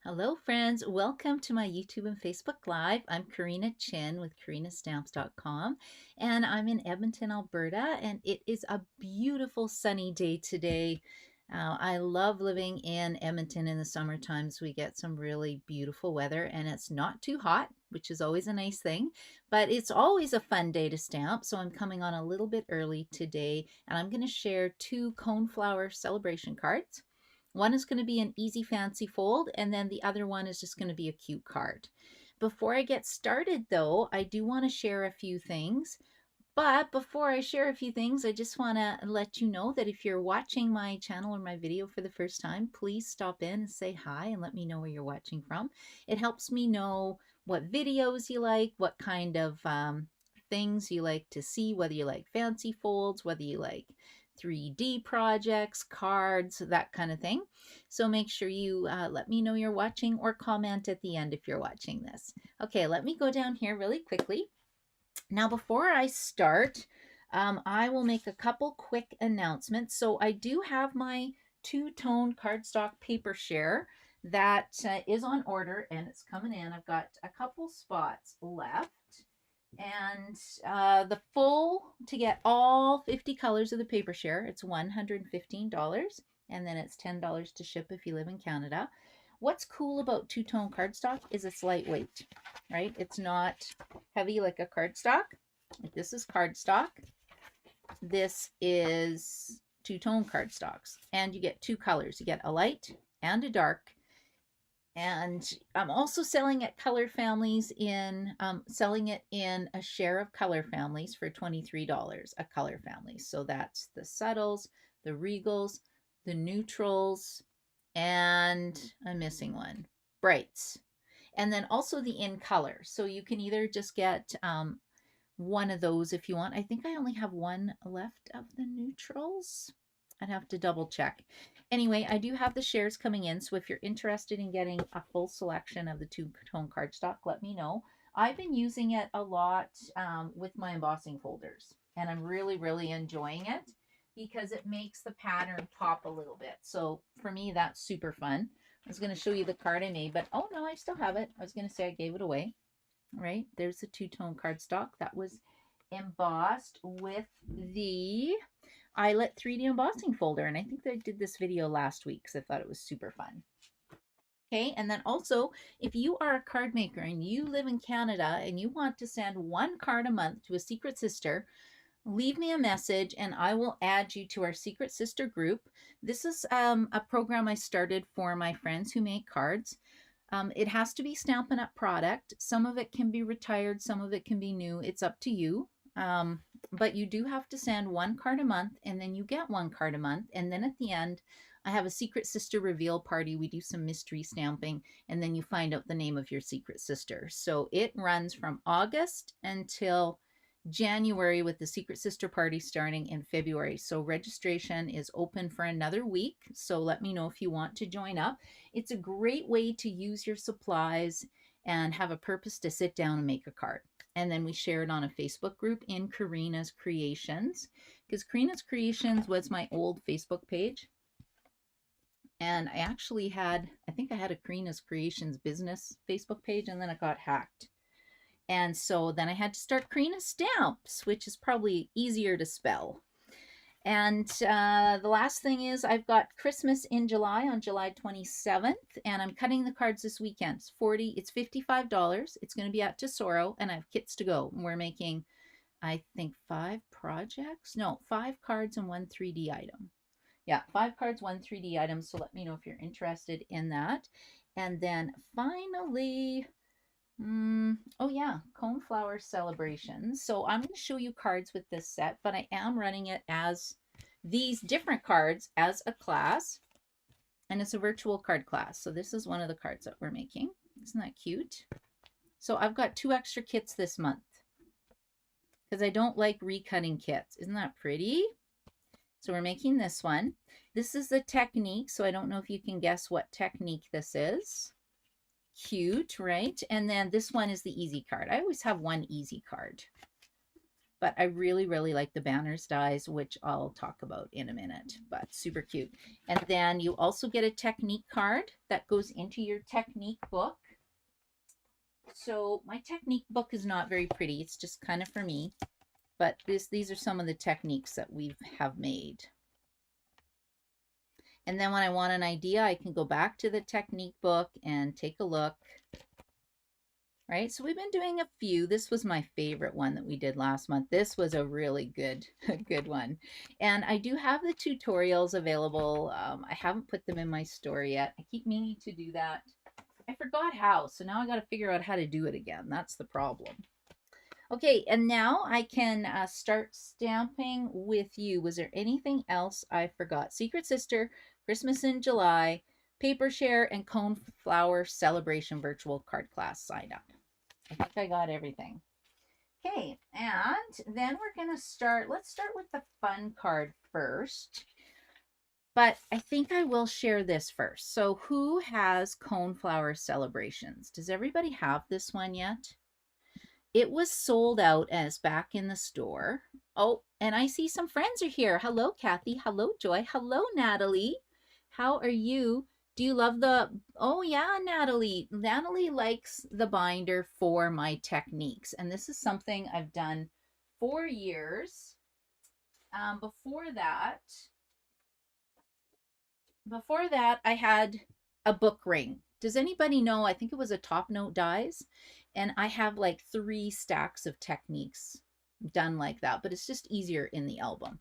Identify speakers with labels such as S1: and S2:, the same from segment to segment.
S1: Hello friends, welcome to my YouTube and Facebook Live. I'm Karina Chin with karinastamps.com and I'm in Edmonton, Alberta, and it is a beautiful sunny day today. I love living in Edmonton in the summer times. We get some really beautiful weather and it's not too hot, which is always a nice thing, but it's always a fun day to stamp. So I'm coming on a little bit early today and I'm going to share two Coneflower celebration cards. One is going to be an easy fancy fold, and then the other one is just going to be a cute card. Before I get started though, I do want to share a few things. But before I share a few things, I just want to let you know that if you're watching my channel or my video for the first time, please stop in and say hi and let me know where you're watching from. It helps me know what videos you like, what kind of things you like to see, whether you like fancy folds, whether you like 3D projects, cards, that kind of thing. So make sure you let me know you're watching or comment at the end if you're watching this. Okay, let me go down here really quickly. Now, before I start, I will make a couple quick announcements. So I do have my two-tone cardstock paper share that is on order and it's coming in. I've got a couple spots left. And the full, to get all 50 colors of the paper share, it's $115. And then it's $10 to ship if you live in Canada. What's cool about two-tone cardstock is it's lightweight, right? It's not heavy like a cardstock. This is cardstock. This is two-tone cardstocks. And you get two colors. You get a light and a dark. And I'm also selling at Color Families selling it in a share of Color Families for $23 a Color Family. So that's the subtles, the regals, the neutrals, and I'm missing one, brights. And then also the in color. So you can either just get one of those if you want. I think I only have one left of the neutrals. I'd have to double check. Anyway, I do have the shares coming in, so if you're interested in getting a full selection of the two-tone cardstock, let me know. I've been using it a lot with my embossing folders, and I'm really, really enjoying it because it makes the pattern pop a little bit. So for me, that's super fun. I was going to show you the card I made, but oh no, I still have it. I was going to say I gave it away. All right, there's the two-tone cardstock that was embossed with the eyelet 3D embossing folder. And I think I did this video last week because I thought it was super fun. Okay, and then also, if you are a card maker and you live in Canada and you want to send one card a month to a secret sister, leave me a message and I will add you to our Secret Sister group. This is a program I started for my friends who make cards. It has to be Stampin' Up product. Some of it can be retired, some of it can be new. It's up to you. But you do have to send one card a month and then you get one card a month. And then at the end, I have a Secret Sister reveal party. We do some mystery stamping and then you find out the name of your secret sister. So it runs from August until January with the Secret Sister party starting in February. So registration is open for another week. So let me know if you want to join up. It's a great way to use your supplies and have a purpose to sit down and make a card. And then we share it on a Facebook group in Karina's Creations, because Karina's Creations was my old Facebook page. And I actually had, I think I had a Karina's Creations business Facebook page and then it got hacked. And so then I had to start Karina Stamps, which is probably easier to spell. And the last thing is I've got Christmas in July on July 27th, and I'm cutting the cards this weekend. It's $55. It's going to be at Tesoro, and I have kits to go. We're making, I think, 5 projects. No, 5 cards and 1 3D item. Yeah, 5 cards, 1 3D item. So let me know if you're interested in that. And then finally, oh yeah, Coneflower Celebrations. So I'm going to show you cards with this set, but I am running it as these different cards as a class, and it's a virtual card class. So this is one of the cards that we're making. Isn't that cute? So I've got 2 extra kits this month because I don't like recutting kits. Isn't that pretty? So we're making this one. This is the technique, so I don't know if you can guess what technique this is. Cute, right? And then this one is the easy card. I always have one easy card. but I really, really like the banners dies, which I'll talk about in a minute, but super cute. And then you also get a technique card that goes into your technique book. So my technique book is not very pretty. It's just kind of for me, but these are some of the techniques that we have made. And then when I want an idea, I can go back to the technique book and take a look. Right, so we've been doing a few. This was my favorite one that we did last month. This was a really good good one. And I do have the tutorials available. I haven't put them in my store yet. I keep meaning to do that. I forgot how, so now I got to figure out how to do it again. That's the problem. Okay, and now I can start stamping with you. Was there anything else I forgot? Secret Sister, Christmas in July, Paper Share, and Coneflower Celebration virtual card class sign up. I think I got everything. Okay, and then we're going to start. Let's start with the fun card first. But I think I will share this first. So who has Coneflower Celebrations? Does everybody have this one yet? It was sold out as back in the store. Oh, and I see some friends are here. Hello, Kathy. Hello, Joy. Hello, Natalie. How are you? Do you love the, oh yeah, Natalie. Natalie likes the binder for my techniques. And this is something I've done for years. Before that, I had a book ring. Does anybody know? I think it was a Top Note dies. And I have like 3 stacks of techniques done like that, but it's just easier in the album.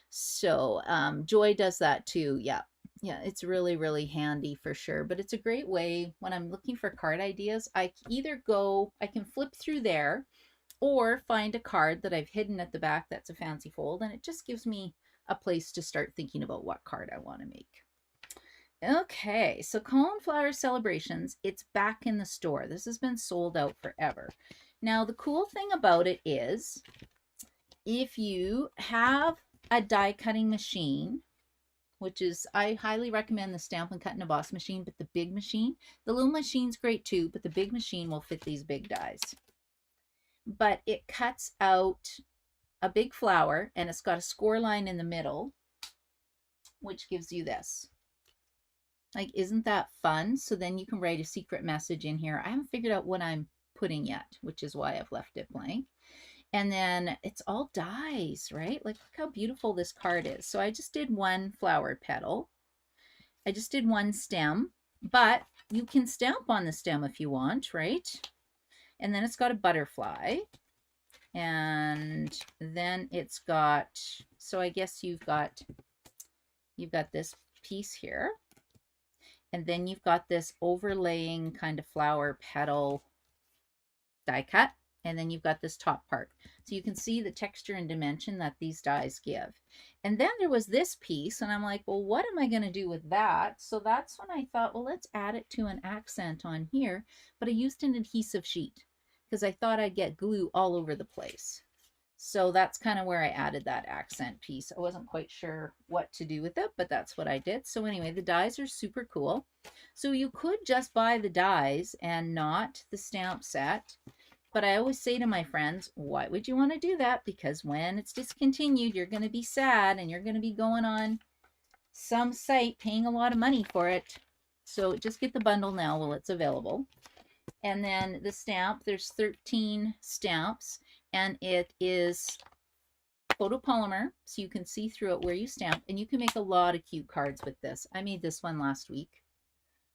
S1: So Joy does that too. Yeah, it's really, really handy for sure. But it's a great way when I'm looking for card ideas. I can flip through there or find a card that I've hidden at the back that's a fancy fold, and it just gives me a place to start thinking about what card I want to make. Okay, so Coneflower Celebrations, it's back in the store. This has been sold out forever. Now, the cool thing about it is if you have a die cutting machine, which is, I highly recommend the Stampin' Cut and Emboss machine, but the big machine, the little machine's great too, but the big machine will fit these big dies. But it cuts out a big flower and it's got a score line in the middle, which gives you this. Like, isn't that fun? So then you can write a secret message in here. I haven't figured out what I'm putting yet, which is why I've left it blank. And then it's all dies, right? Like, look how beautiful this card is. So I just did one flower petal. I just did one stem, but you can stamp on the stem if you want, right? And then it's got a butterfly. And then it's got, so I guess you've got this piece here. And then you've got this overlaying kind of flower petal die cut. And then you've got this top part. So you can see the texture and dimension that these dies give. And then there was this piece, and I'm like, well, what am I going to do with that? So that's when I thought, well, let's add it to an accent on here. But I used an adhesive sheet because I thought I'd get glue all over the place. So that's kind of where I added that accent piece. I wasn't quite sure what to do with it, but that's what I did. So anyway, the dies are super cool. So you could just buy the dies and not the stamp set. But I always say to my friends, why would you want to do that? Because when it's discontinued, you're going to be sad and you're going to be going on some site paying a lot of money for it. So just get the bundle now while it's available. And then the stamp, there's 13 stamps, and it is photopolymer, so you can see through it where you stamp, and you can make a lot of cute cards with this. I made this one last week,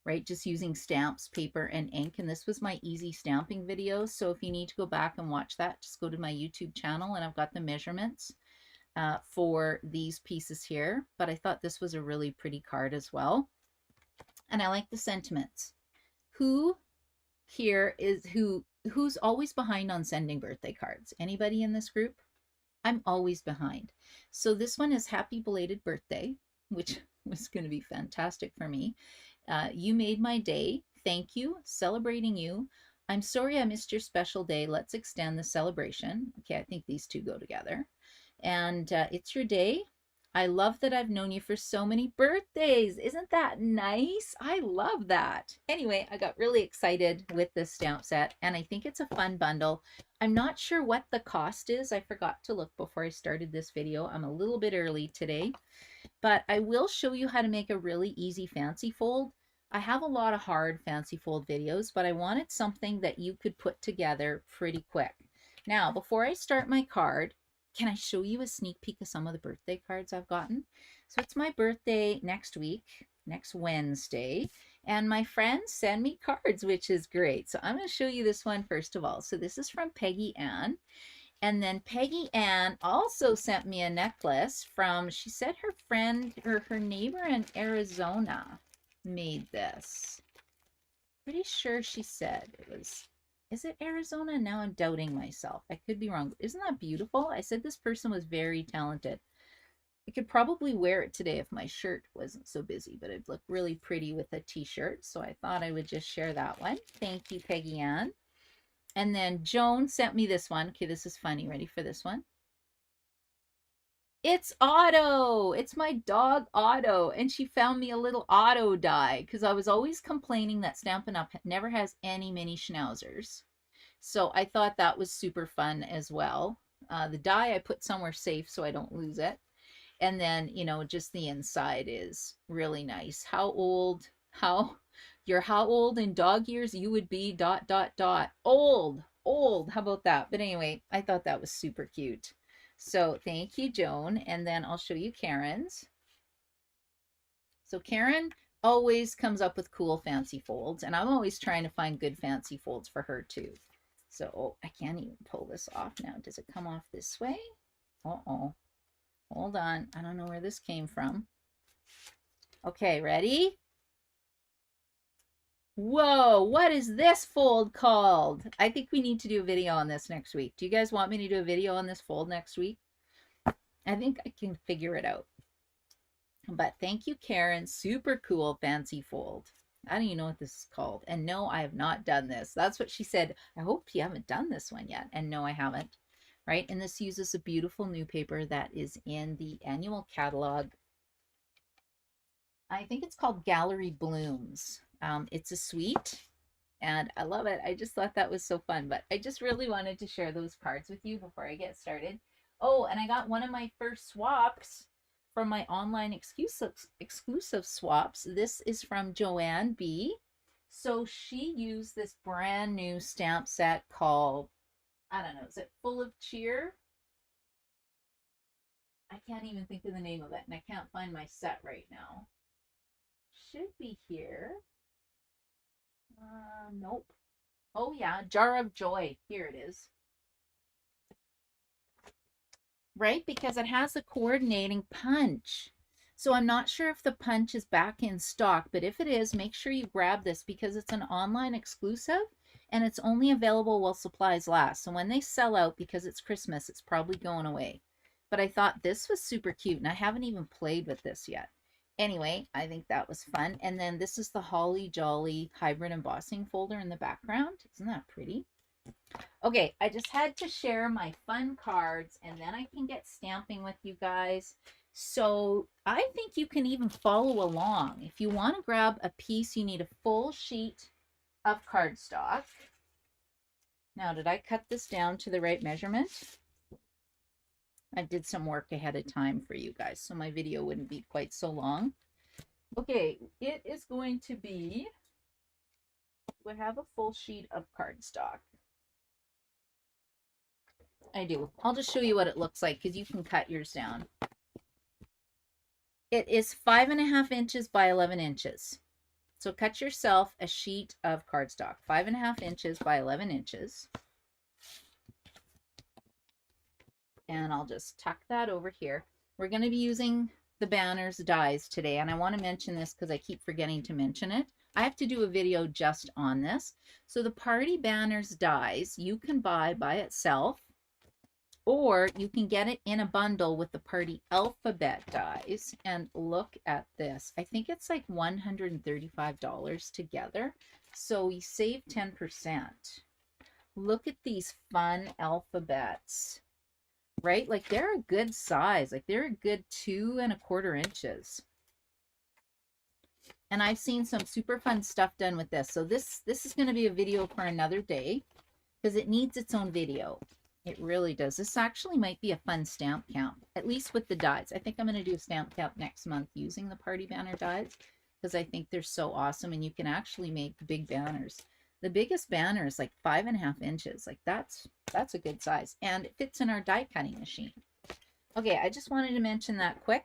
S1: right? Just using stamps, paper, and ink, and this was my easy stamping video. So if you need to go back and watch that, just go to my YouTube channel, and I've got the measurements for these pieces here. But I thought this was a really pretty card as well. And I like the sentiments. Who here is who's always behind on sending birthday cards? Anybody in this group? I'm always behind. So this one is happy belated birthday, which was going to be fantastic for me. You made my day. Thank you. Celebrating you. I'm sorry I missed your special day. Let's extend the celebration. Okay, I think these two go together. And it's your day. I love that I've known you for so many birthdays. Isn't that nice? I love that. Anyway, I got really excited with this stamp set, and I think it's a fun bundle. I'm not sure what the cost is. I forgot to look before I started this video. I'm a little bit early today, but I will show you how to make a really easy fancy fold. I have a lot of hard fancy fold videos, but I wanted something that you could put together pretty quick. Now, before I start my card, can I show you a sneak peek of some of the birthday cards I've gotten? So it's my birthday next week, next Wednesday, and my friends send me cards, which is great. So I'm going to show you this one first of all. So this is from Peggy Ann. And then Peggy Ann also sent me a necklace from, she said her friend or her neighbor in Arizona made this. Pretty sure she said it was, is it Arizona? Now I'm doubting myself. I could be wrong. Isn't that beautiful? I said this person was very talented. I could probably wear it today if my shirt wasn't so busy, but it'd look really pretty with a t-shirt. So I thought I would just share that one. Thank you, Peggy Ann. And then Joan sent me this one. Okay, this is funny. Ready for this one? It's Otto. It's my dog Otto. And she found me a little Otto die because I was always complaining that Stampin' Up! Never has any mini schnauzers. So I thought that was super fun as well. The die I put somewhere safe so I don't lose it. And then, you know, just the inside is really nice. How old in dog years you would be ... Old. How about that? But anyway, I thought that was super cute. So thank you, Joan. And then I'll show you Karen's. So Karen always comes up with cool fancy folds, and I'm always trying to find good fancy folds for her too. So oh, I can't even pull this off now. Does it come off this way? Uh-oh. Hold on. I don't know where this came from. Okay, ready? Whoa, what is this fold called? I think we need to do a video on this next week. Do you guys want me to do a video on this fold next week? I think I can figure it out. But thank you, Karen. Super cool fancy fold. I don't even know what this is called. And no, I have not done this. That's what she said. I hope you haven't done this one yet. And no, I haven't. Right? And this uses a beautiful new paper that is in the annual catalog. I think it's called Gallery Blooms. It's a suite and I love it. I just thought that was so fun, but I just really wanted to share those cards with you before I get started. Oh, and I got one of my first swaps from my online exclusive swaps. This is from Joanne B. So she used this brand new stamp set called, I don't know, is it Full of Cheer? I can't even think of the name of it, and I can't find my set right now. Should be here. Nope. Oh yeah, Jar of Joy. Here it is. Right, because it has a coordinating punch. So I'm not sure if the punch is back in stock, but if it is, make sure you grab this because it's an online exclusive and it's only available while supplies last. So when they sell out, because it's Christmas, it's probably going away. But I thought this was super cute and I haven't even played with this yet. Anyway, I think that was fun. And then this is the Holly Jolly hybrid embossing folder in the background. Isn't that pretty? Okay, I just had to share my fun cards and then I can get stamping with you guys. So I think you can even follow along. If you want to grab a piece, you need a full sheet of cardstock. Now, did I cut this down to the right measurement? I did some work ahead of time for you guys, so my video wouldn't be quite so long. Okay, it is going to be, we have a full sheet of cardstock. I do. I'll just show you what it looks like because you can cut yours down. It is 5.5 inches by 11 inches. So cut yourself a sheet of cardstock, 5.5 inches by 11 inches. And I'll just tuck that over here. We're going to be using the banners dies today, and I want to mention this because I keep forgetting to mention it. I have to do a video just on this. So the party banners dies you can buy by itself, or you can get it in a bundle with the party alphabet dies. And look at this. I think it's like $135 together. So we save 10%. Look at these fun alphabets. right? Like they're a good size. Like they're a good 2¼ inches. And I've seen some super fun stuff done with this. So this is going to be a video for another day because it needs its own video. It really does. This actually might be a fun stamp count, at least with the dies. I think I'm going to do a stamp count next month using the party banner dies because I think they're so awesome and you can actually make big banners. The biggest banner is like 5½ inches. Like that's a good size and it fits in our die cutting machine. Okay, I just wanted to mention that quick.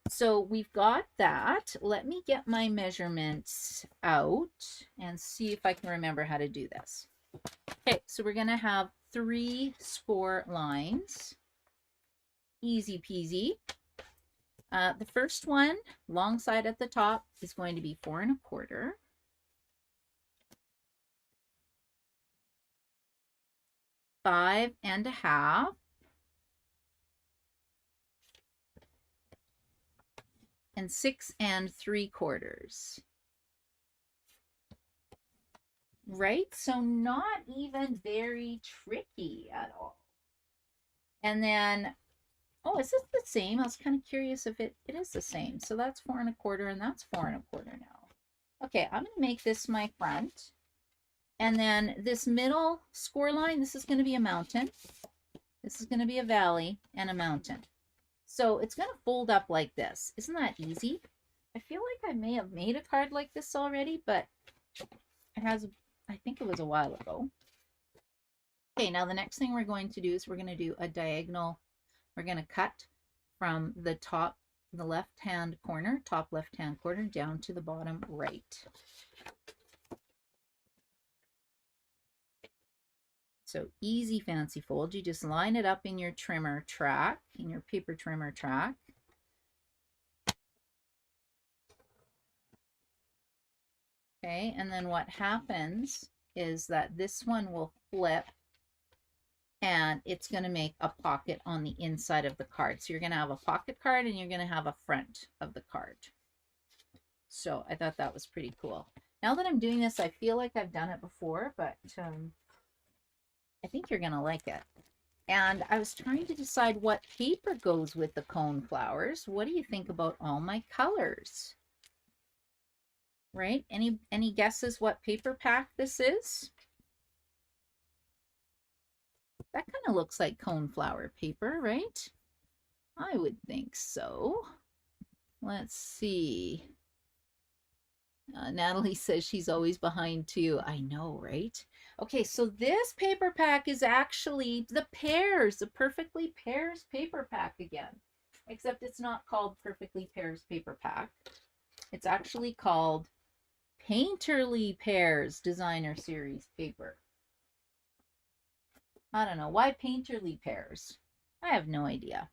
S1: So we've got that. Let me get my measurements out and see if I can remember how to do this. Okay, so we're going to have 3 score lines. Easy peasy. The first one, long side at the top, is going to be 4¼ 5½, and 6¾ right? So not even very tricky at all. And then, oh, is this the same? I was kind of curious if it is the same. So that's 4¼ and that's 4¼ now. Okay, I'm going to make this my front. And then this middle score line, this is going to be a mountain. This is going to be a valley and a mountain. So it's going to fold up like this. Isn't that easy? I feel like I may have made a card like this already, but it has, I think it was a while ago. Okay, now the next thing we're going to do is we're going to do a diagonal. We're going to cut from the top, the left-hand corner, top left-hand corner, down to the bottom right. So easy fancy fold. You just line it up in your trimmer track, in your paper trimmer track. Okay, and then what happens is that this one will flip and it's going to make a pocket on the inside of the card. So you're going to have a pocket card and you're going to have a front of the card. So I thought that was pretty cool. Now that I'm doing this, I feel like I've done it before, but I think you're going to like it. And I was trying to decide what paper goes with the cone flowers. What do you think about all my colors? Right? Any guesses what paper pack this is? That kind of looks like coneflower paper, right? I would think so. Let's see. Natalie says she's always behind too. I know, right? Okay, so this paper pack is actually the Pears, the Perfectly Pears paper pack again. Except it's not called Perfectly Pears paper pack. It's actually called Painterly Pears Designer Series paper. I don't know. Why Painterly Pears? I have no idea.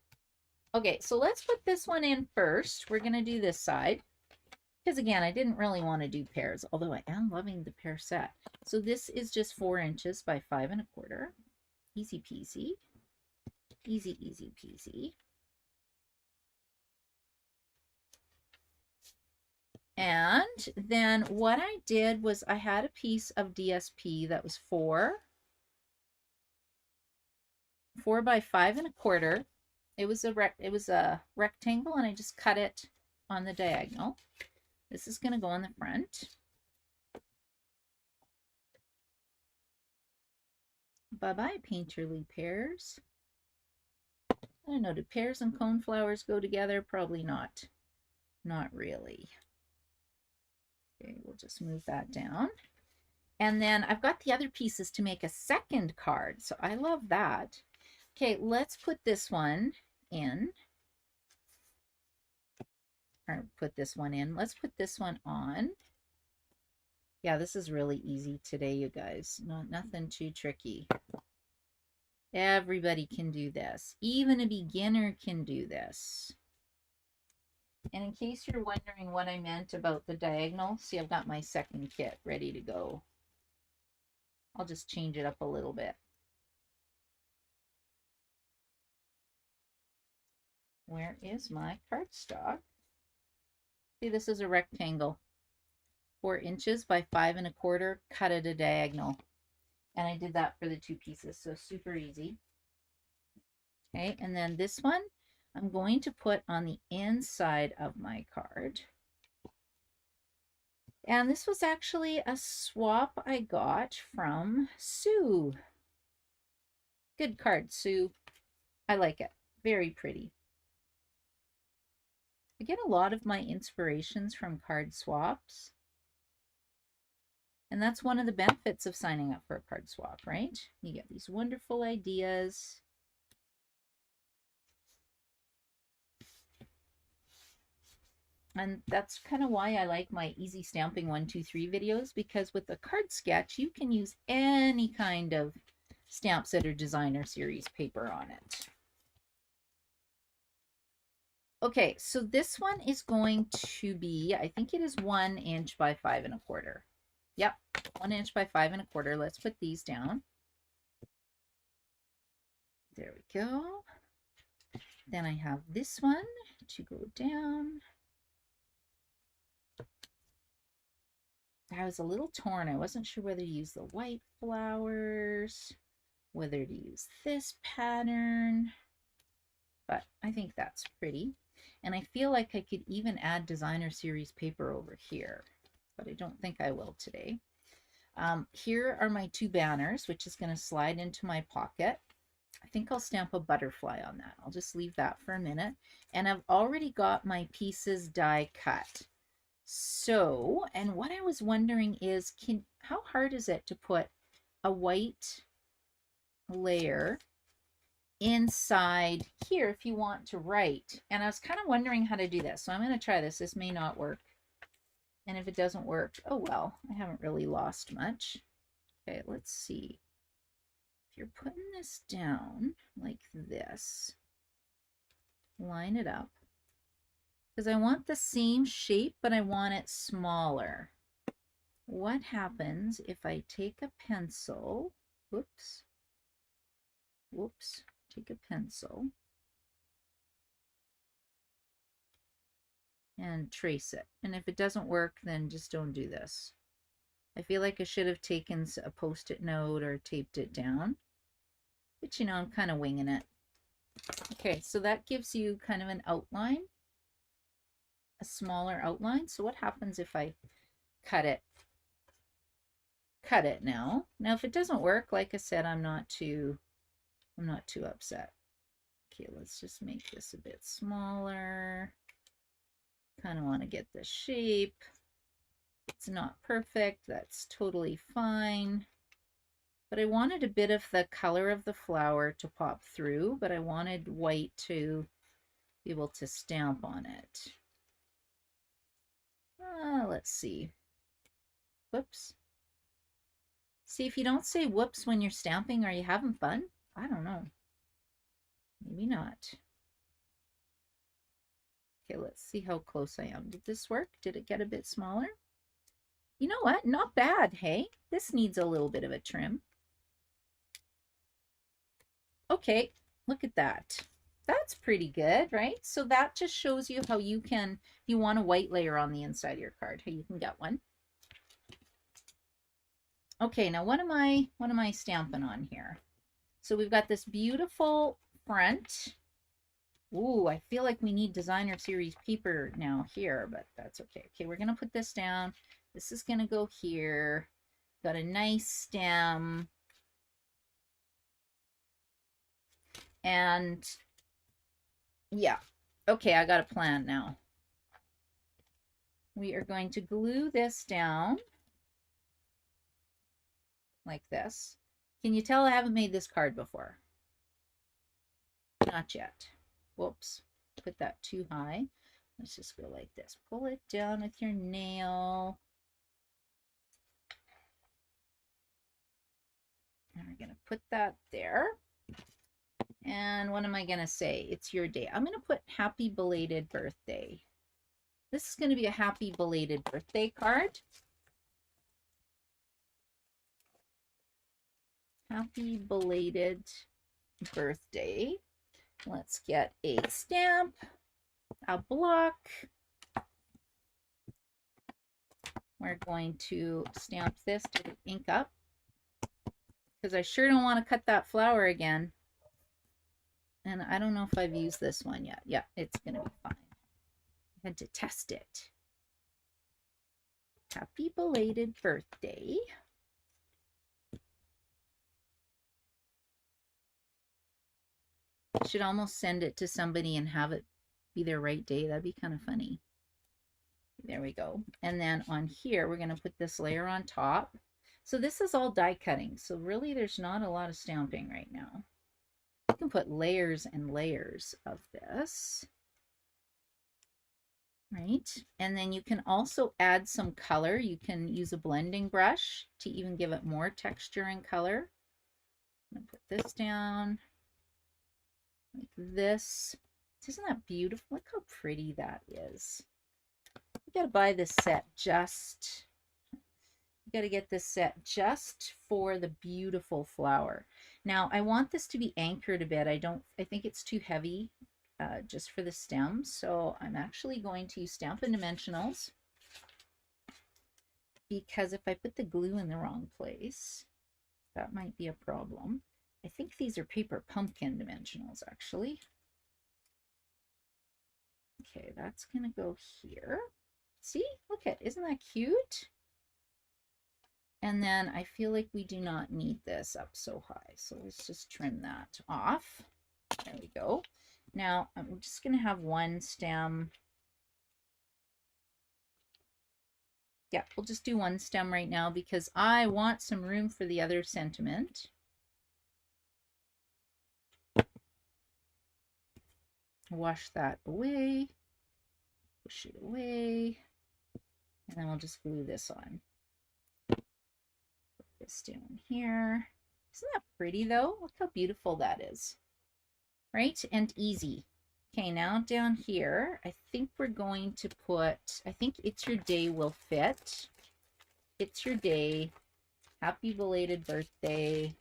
S1: Okay, so let's put this one in first. We're going to do this side. Because again, I didn't really want to do pears, although I am loving the pear set. So this is just 4 inches by 5¼ Easy peasy. Easy, easy peasy. And then what I did was I had a piece of DSP that was 4 by 5¼ It was a rectangle, and I just cut it on the diagonal. This is going to go on the front. Bye-bye, Painterly Pears. I don't know, do pears and coneflowers go together? Probably not. Not really. Okay, we'll just move that down. And then I've got the other pieces to make a second card, so I love that. Okay, let's put this one in. Or put this one in. Let's put this one on. Yeah, this is really easy today, you guys. Nothing too tricky. Everybody can do this. Even a beginner can do this. And in case you're wondering what I meant about the diagonal, see, I've got my second kit ready to go. I'll just change it up a little bit. Where is my cardstock? See, this is a rectangle. 4 inches by 5¼ cut at a diagonal. And I did that for the 2 pieces, so super easy. Okay, and then this one I'm going to put on the inside of my card. And this was actually a swap I got from Sue. Good card, Sue. I like it. Very pretty. I get a lot of my inspirations from card swaps. And that's one of the benefits of signing up for a card swap, right? You get these wonderful ideas. And that's kind of why I like my easy stamping 1, 2, 3 videos, because with a card sketch, you can use any kind of stamp set or designer series paper on it. Okay, so this one is going to be, I think it is 1 inch by 5 1/4. Yep, 1 inch by 5 1/4. Let's put these down. There we go. Then I have this one to go down. I was a little torn. I wasn't sure whether to use the white flowers, whether to use this pattern, but I think that's pretty. And I feel like I could even add designer series paper over here, but I don't think I will today. Here are my 2 banners, which is going to slide into my pocket. I think I'll stamp a butterfly on that. I'll just leave that for a minute. And I've already got my pieces die cut. So, and what I was wondering is, how hard is it to put a white layer inside here if you want to write? And I was kind of wondering how to do this. So I'm going to try this. This may not work. And if it doesn't work, oh well, I haven't really lost much. Okay, let's see. If you're putting this down like this, line it up. Because I want the same shape, but I want it smaller. What happens if I take a pencil, whoops, take a pencil and trace it. And if it doesn't work, then just don't do this. I feel like I should have taken a Post-it note or taped it down, but you know, I'm kind of winging it. Okay, so that gives you kind of an outline, a smaller outline. So what happens if I cut it now? Now if it doesn't work, like I said, I'm not too upset. Okay, let's just make this a bit smaller. Kind of want to get the shape. It's not perfect, that's totally fine. But I wanted a bit of the color of the flower to pop through, but I wanted white to be able to stamp on it. Let's see. Whoops. See, if you don't say whoops when you're stamping, are you having fun? I don't know. Maybe not. Okay, let's see how close I am. Did this work? Did it get a bit smaller? You know what? Not bad, hey? This needs a little bit of a trim. Okay, look at that. That's pretty good, right? So that just shows you how you can, if you want a white layer on the inside of your card, how you can get one. Okay, now what am I stamping on here? So we've got this beautiful front. Ooh, I feel like we need designer series paper now here, but that's okay. Okay, we're gonna put this down. This is gonna go here. Got a nice stem. And yeah, okay, I got a plan now. We are going to glue this down like this. Can you tell I haven't made this card before? Not yet. Whoops, put that too high. Let's just go like this. Pull it down with your nail. And we're gonna put that there. And what am I gonna say? It's your day. I'm gonna put happy belated birthday. This is gonna be a happy belated birthday card. Happy belated birthday. Let's get a stamp, a block. We're going to stamp this to the ink up because I sure don't want to cut that flower again. And I don't know if I've used this one yet. Yeah, it's going to be fine. I had to test it. Happy belated birthday. I should almost send it to somebody and have it be their right day. That'd be kind of funny. There we go. And then on here, we're going to put this layer on top. So this is all die cutting. So really there's not a lot of stamping right now. You can put layers and layers of this. Right? And then you can also add some color. You can use a blending brush to even give it more texture and color. I'm going to put this down like this. Isn't that beautiful? Look how pretty that is. You got to buy this set just, you got to get this set just for the beautiful flower. Now I want this to be anchored a bit. I think it's too heavy just for the stem. So I'm actually going to use Stampin' Dimensionals, because if I put the glue in the wrong place, that might be a problem. I think these are paper pumpkin dimensionals actually. Okay, that's gonna go here. See, look at, isn't that cute? And then I feel like we do not need this up so high. So let's just trim that off. There we go. Now I'm just gonna have one stem. Yeah, we'll just do one stem right now because I want some room for the other sentiment. Wash that away, push it away, and then we'll just glue this on. Put this down here. Isn't that pretty though? Look how beautiful that is. Right? And easy. Okay, now down here, I think we're going to put, I think It's Your Day will fit. It's Your Day. Happy belated birthday.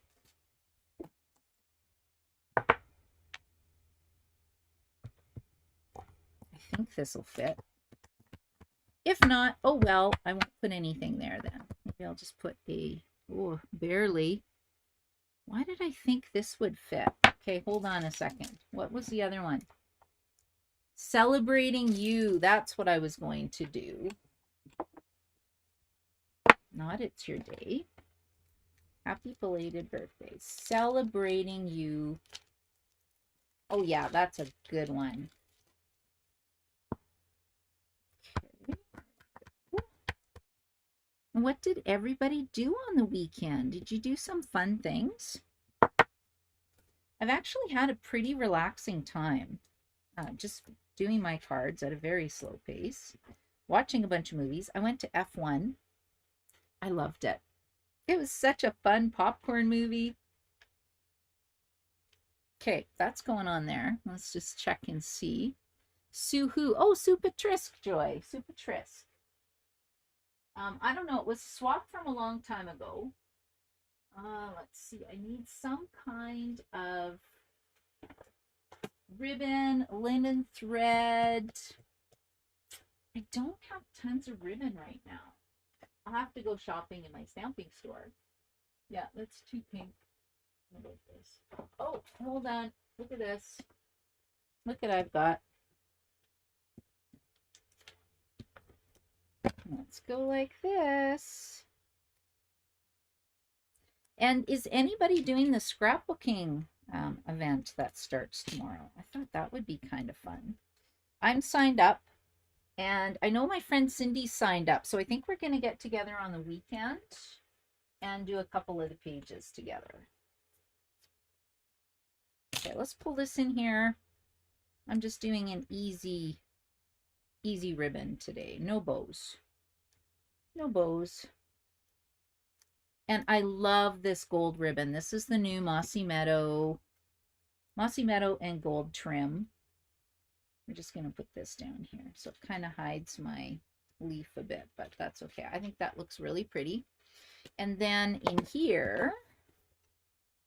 S1: I think this will fit. If not, oh well, I won't put anything there then. Maybe I'll just put a, oh, barely. Why did I think this would fit? Okay, hold on a second. What was the other one? Celebrating You. That's what I was going to do. Not It's Your Day. Happy belated birthday. Celebrating You. Oh yeah, that's a good one. Okay. And what did everybody do on the weekend? Did you do some fun things? I've actually had a pretty relaxing time. Just doing my cards at a very slow pace. Watching a bunch of movies. I went to F1. I loved it. It was such a fun popcorn movie. Okay, that's going on there. Let's just check and see. Sue who? Oh, Sue Patrisk, Joy. Sue Patrisk. I don't know. It was swapped from a long time ago. Let's see. I need some kind of ribbon, linen thread. I don't have tons of ribbon right now. I'll have to go shopping in my stamping store. Yeah, that's too pink. What about this? Oh, hold on. Look at this. Look what I've got. Let's go like this. And is anybody doing the scrapbooking event that starts tomorrow? I thought that would be kind of fun. I'm signed up, and I know my friend Cindy signed up, so I think we're going to get together on the weekend and do a couple of the pages together. Okay, let's pull this in here. I'm just doing an easy ribbon today. No bows. No bows. And I love this gold ribbon. This is the new Mossy Meadow and gold trim. We're just going to put this down here. So it kind of hides my leaf a bit, but that's okay. I think that looks really pretty. And then in here,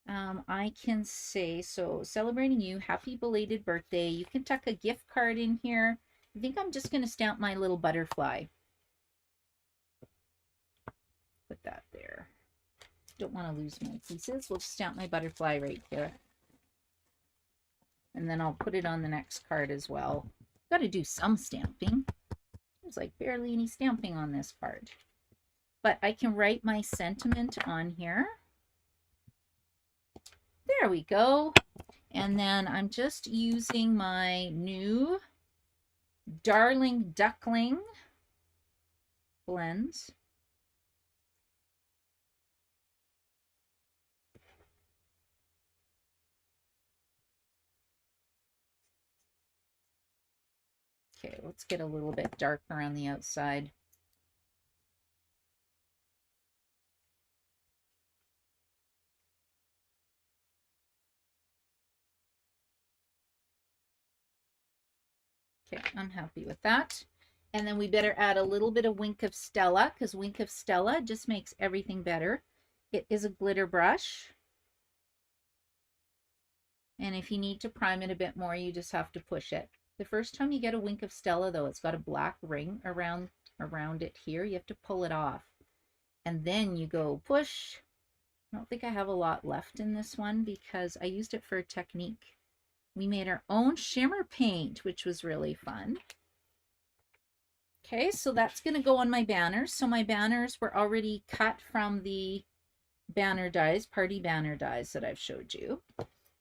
S1: I can say, so celebrating you, happy belated birthday. You can tuck a gift card in here. I think I'm just going to stamp my little butterfly. Put that there. Don't want to lose my pieces. We'll stamp my butterfly right here. And then I'll put it on the next card as well. Got to do some stamping. There's like barely any stamping on this card. But I can write my sentiment on here. There we go. And then I'm just using my new Darling Duckling blends. Okay, let's get a little bit darker on the outside. Okay, I'm happy with that. And then we better add a little bit of Wink of Stella, because Wink of Stella just makes everything better. It is a glitter brush. And if you need to prime it a bit more, you just have to push it. The first time you get a Wink of Stella, though, it's got a black ring around it here. You have to pull it off. And then you go push. I don't think I have a lot left in this one because I used it for a technique. We made our own shimmer paint, which was really fun. Okay, so that's going to go on my banners. So my banners were already cut from the banner dies, party banner dies that I've showed you.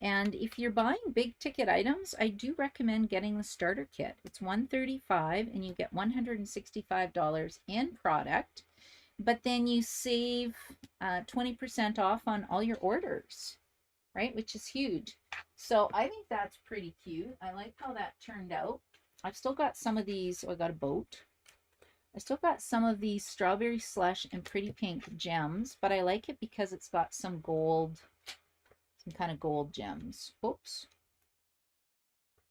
S1: And if you're buying big ticket items, I do recommend getting the starter kit. It's $135 and you get $165 in product, but then you save 20% off on all your orders, right? Which is huge. So I think that's pretty cute. I like how that turned out. I've still got some of these. Oh, I got a boat. I still got some of these Strawberry Slush and Pretty Pink gems, but I like it because it's got some gold, some kind of gold gems. Oops.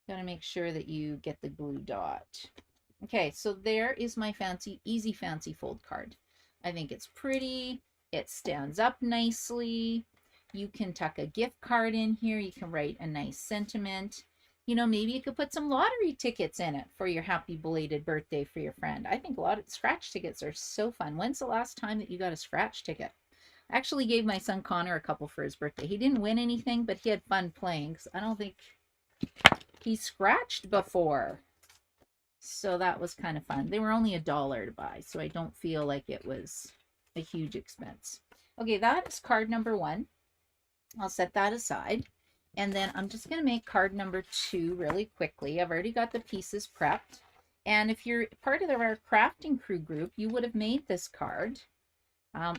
S1: Got to make sure that you get the glue dot. Okay, so there is my easy fancy fold card. I think it's pretty. It stands up nicely. You can tuck a gift card in here. You can write a nice sentiment. You know, maybe you could put some lottery tickets in it for your happy belated birthday for your friend. I think a lot of scratch tickets are so fun. When's the last time that you got a scratch ticket? I actually gave my son Connor a couple for his birthday. He didn't win anything, but he had fun playing. I don't think he scratched before. So that was kind of fun. They were only $1 to buy, so I don't feel like it was a huge expense. Okay, that is card number 1. I'll set that aside. And then I'm just going to make card number 2 really quickly. I've already got the pieces prepped. And if you're part of our crafting crew group, you would have made this card.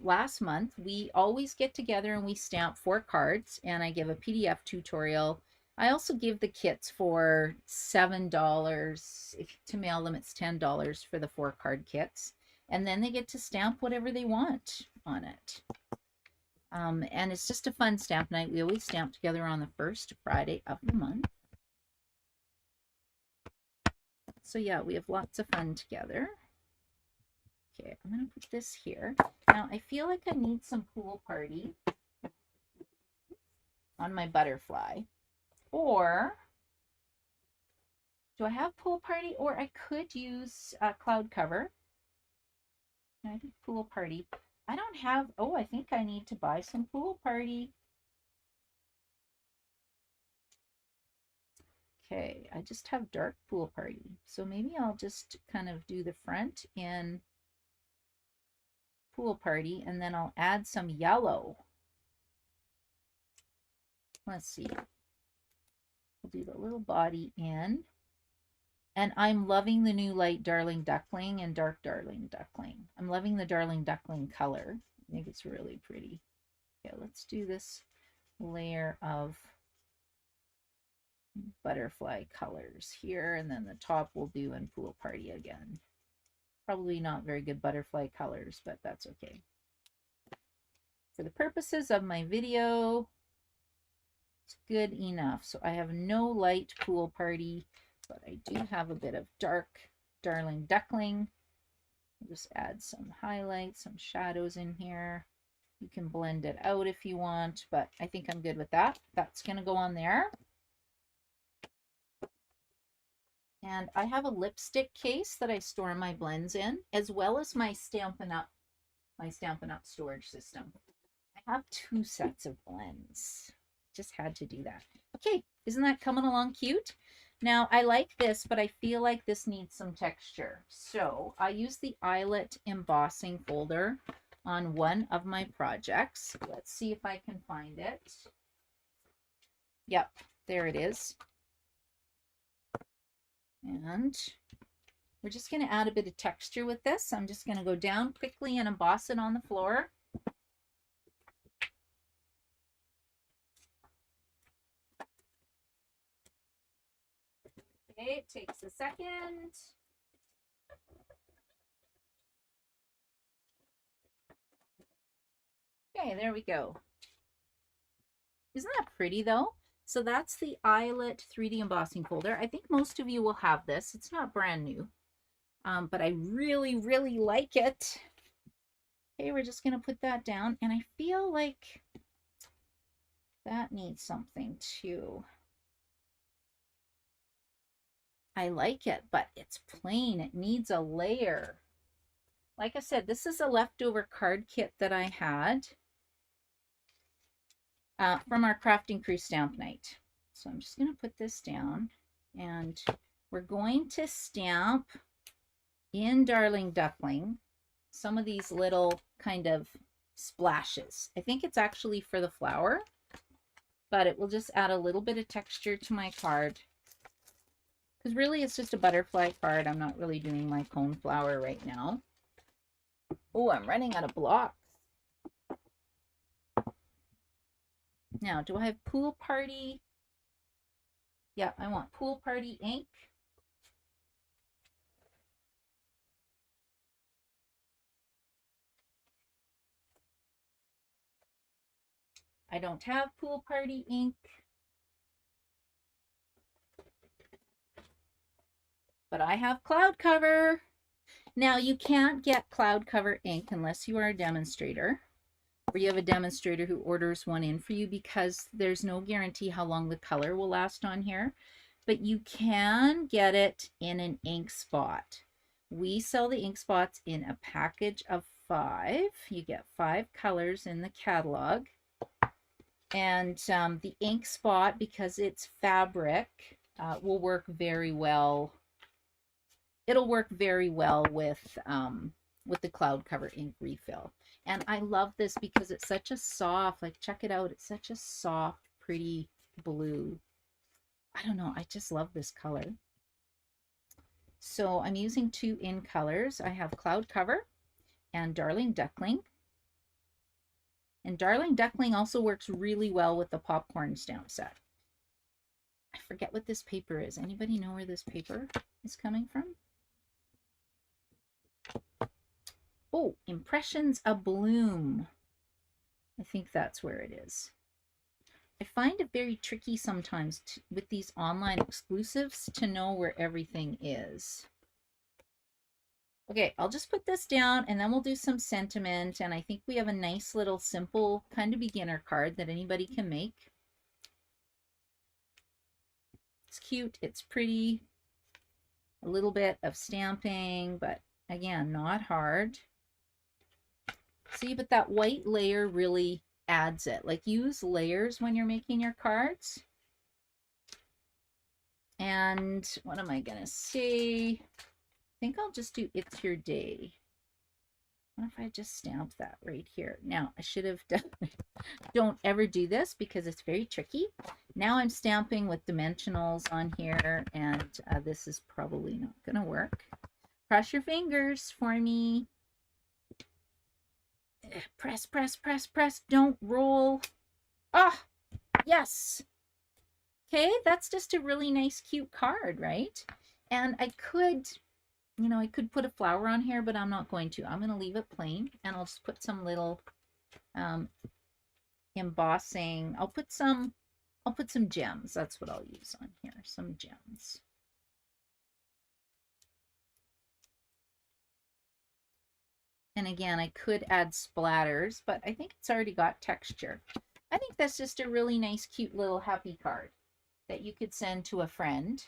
S1: Last month, we always get together and we stamp 4 cards, and I give a PDF tutorial. I also give the kits for $7. If to mail them, it's $10 for the 4 card kits. And then they get to stamp whatever they want on it. And it's just a fun stamp night. We always stamp together on the first Friday of the month. So yeah, we have lots of fun together. Okay, I'm going to put this here. Now, I feel like I need some Pool Party on my butterfly. Or, do I have Pool Party? Or I could use Cloud Cover. I think Pool Party. I don't have, oh, I think I need to buy some Pool Party. Okay, I just have dark Pool Party. So maybe I'll just kind of do the front in Pool Party, and then I'll add some yellow. Let's see. We'll do the little body in. And I'm loving the new light Darling Duckling and dark Darling Duckling. I'm loving the Darling Duckling color. I think it's really pretty. Okay, let's do this layer of butterfly colors here, and then the top we'll do in Pool Party again. Probably not very good butterfly colors, but that's okay. For the purposes of my video, it's good enough. So I have no light Pool Party, but I do have a bit of dark Darling Duckling. I'll just add some highlights, some shadows in here. You can blend it out if you want, but I think I'm good with that. That's going to go on there. And I have a lipstick case that I store my blends in, as well as my Stampin' Up storage system. I have 2 sets of blends. Just had to do that. Okay, Isn't that coming along cute? Now, I like this, but I feel like this needs some texture. So I use the eyelet embossing folder on one of my projects. Let's see if I can find it. Yep, there it is. And we're just going to add a bit of texture with this. I'm just going to go down quickly and emboss it on the floor. Okay, it takes a second. Okay, there we go. Isn't that pretty though? So that's the eyelet 3D embossing folder. I think most of you will have this. It's not brand new, but I really, really like it. Okay, we're just going to put that down. And I feel like that needs something too. I like it, but it's plain. It needs a layer. Like I said, this is a leftover card kit that I had from our Crafting Crew Stamp Night. So I'm just going to put this down, and we're going to stamp in Darling Duckling some of these little kind of splashes. I think it's actually for the flower, but it will just add a little bit of texture to my card. Because really it's just a butterfly card. I'm not really doing my coneflower right now. Oh, I'm running out of blocks. Now, do I have Pool Party? Yeah, I want Pool Party ink. I don't have Pool Party ink. But I have Cloud Cover. Now, you can't get Cloud Cover ink unless you are a demonstrator, or you have a demonstrator who orders one in for you, because there's no guarantee how long the color will last on here. But you can get it in an ink spot. We sell the ink spots in a package of 5. You get 5 colors in the catalog. And the ink spot, because it's fabric, will work very well. It'll work very well with the Cloud Cover ink refill. And I love this because it's such a soft, like, check it out. It's such a soft, pretty blue. I don't know. I just love this color. So I'm using 2 in colors. I have Cloud Cover and Darling Duckling. And Darling Duckling also works really well with the popcorn stamp set. I forget what this paper is. Anybody know where this paper is coming from? Oh, Impressions of Bloom. I think that's where it is. I find it very tricky sometimes with these online exclusives to know where everything is. Okay, I'll just put this down and then we'll do some sentiment. And I think we have a nice little simple kind of beginner card that anybody can make. It's cute, it's pretty. A little bit of stamping, but again, not hard. See, but that white layer really adds it. Like, use layers when you're making your cards. And what am I gonna say? I think I'll just do It's Your Day. What if I just stamp that right here? Now, I should have done, don't ever do this because it's very tricky. Now I'm stamping with dimensionals on here, and this is probably not gonna work. Cross your fingers for me. Press, press, press, press. Don't roll. Ah, yes. Okay, that's just a really nice, cute card, right? And I could, you know, I could put a flower on here, but I'm not going to. I'm going to leave it plain, and I'll just put some little embossing. I'll put some gems. That's what I'll use on here. Some gems. And again, I could add splatters, but I think it's already got texture. I think that's just a really nice, cute little happy card that you could send to a friend.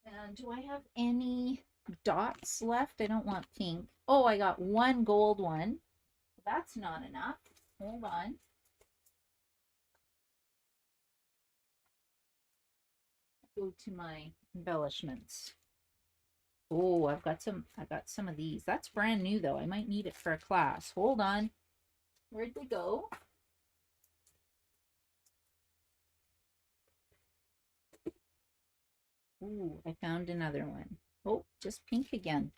S1: And do I have any dots left? I don't want pink. Oh, I got 1 gold one. That's not enough. Hold on. go to my embellishments. Oh, I got some of these. That's brand new though. I might need it for a class. Hold on. Where'd they go? Ooh, I found another one. Oh, just pink again.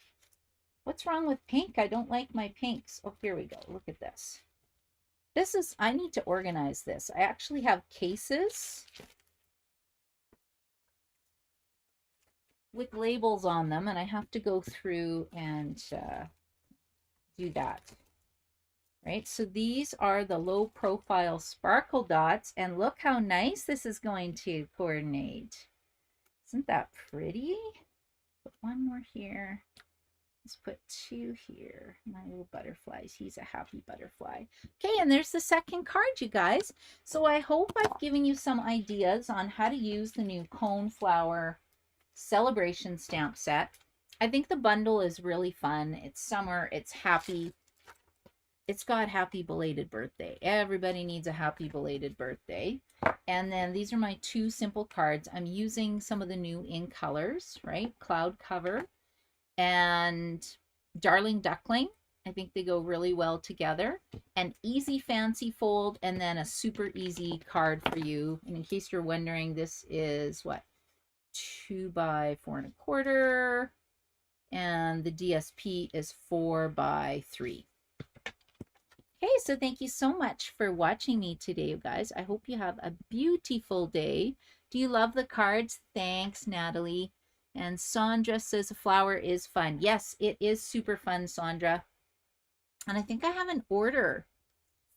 S1: What's wrong with pink? I don't like my pinks. Oh, here we go. Look at this. I need to organize this. I actually have cases with labels on them, and I have to go through and do that. Right, so these are the low profile sparkle dots, and look how nice this is going to coordinate. Isn't that pretty? Put one more here. Let's put two here. My little butterflies. He's a happy butterfly. Okay, and there's the second card, you guys. So I hope I've given you some ideas on how to use the new Coneflower Celebration stamp set. I think the bundle is really fun. It's summer. It's happy. It's got happy belated birthday. Everybody needs a happy belated birthday. And then these are my two simple cards. I'm using some of the new in colors, right? Cloud Cover and Darling Duckling. I think they go really well together. An easy fancy fold, and then a super easy card for you. And in case you're wondering, this is what? 2 by 4 1/4. And the DSP is 4 by 3. Okay, so thank you so much for watching me today, you guys. I hope you have a beautiful day. Do you love the cards? Thanks, Natalie. And Sandra says a flower is fun. Yes, it is super fun, Sandra. And I think I have an order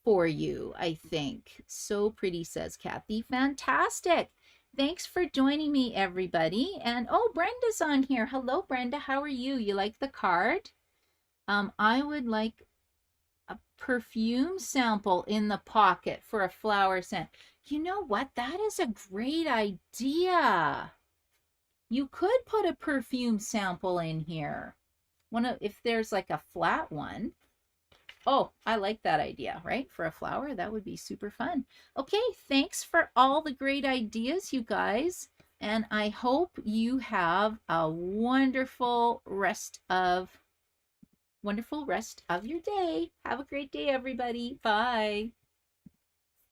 S1: for you, I think. So pretty, says Kathy. Fantastic. Thanks for joining me, everybody. And oh, Brenda's on here. Hello, Brenda. How are you? You like the card? I would like a perfume sample in the pocket for a flower scent. You know what? That is a great idea. You could put a perfume sample in here. If there's like a flat one. Oh, I like that idea, right? For a flower, that would be super fun. Okay, thanks for all the great ideas, you guys. And I hope you have a wonderful rest of your day. Have a great day, everybody. Bye.